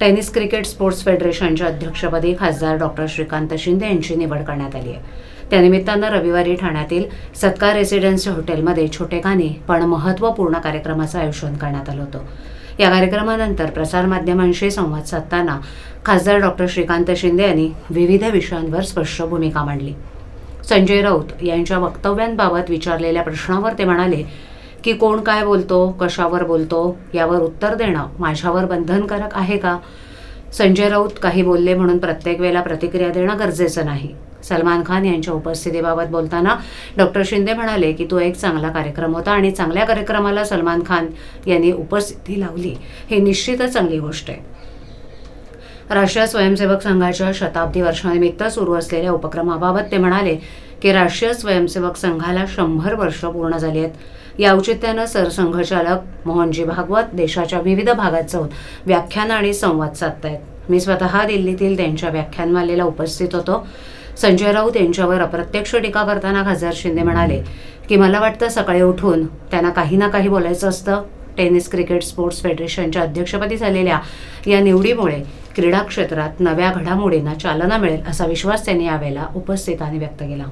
Tennis cricket sports फेडरेशनच्या अध्यक्षपदी खासदार डॉक्टर श्रीकांत शिंदे यांची निवड करण्यात आली आहे. त्यानिमित्तानं रविवारी ठाण्यातील सत्कार रेसिडेन्सी हॉटेलमध्ये छोटेखानी पण महत्त्वपूर्ण कार्यक्रमाचं आयोजन करण्यात आलं होतं. या कार्यक्रमानंतर प्रसारमाध्यमांशी संवाद साधताना खासदार डॉक्टर श्रीकांत शिंदे यांनी विविध विषयांवर स्पष्ट भूमिका मांडली. संजय राऊत यांच्या वक्तव्यांबाबत विचारलेल्या प्रश्नावर ते म्हणाले की कोण काय बोलतो, कशावर बोलतो यावर उत्तर देणं माझ्यावर बंधनकारक आहे का? संजय राऊत काही बोलले म्हणून प्रत्येक वेळेला प्रतिक्रिया देणं गरजेचं नाही. सलमान खान यांच्या उपस्थितीबाबत बोलताना डॉक्टर शिंदे म्हणाले की तो एक चांगला कार्यक्रम होता आणि चांगल्या कार्यक्रमाला सलमान खान यांनी उपस्थिती लावली ही निश्चितच चांगली गोष्ट आहे. राष्ट्रीय स्वयंसेवक संघाच्या शताब्दी वर्षानिमित्त सुरू असलेल्या उपक्रमाबाबत ते म्हणाले की राष्ट्रीय स्वयंसेवक संघाला 100 वर्ष पूर्ण झाली आहेत. या औचित्यानं सरसंघचालक मोहनजी भागवत देशाच्या विविध भागात जाऊन व्याख्यानं आणि संवाद साधतायत. मी स्वतः दिल्लीतील त्यांच्या व्याख्यानमालेला उपस्थित होतो. संजय राऊत यांच्यावर अप्रत्यक्ष टीका करताना खासदार शिंदे म्हणाले की मला वाटतं सकाळी उठून त्यांना काही ना काही बोलायचं असतं. टेनिस क्रिकेट स्पोर्ट्स फेडरेशनच्या अध्यक्षपदी झालेल्या या निवडीमुळे क्रीडा क्षेत्रात नव्या घडामोडींना चालना मिळेल असा विश्वास त्यांनी यावेळेला उपस्थितांनी व्यक्त केला.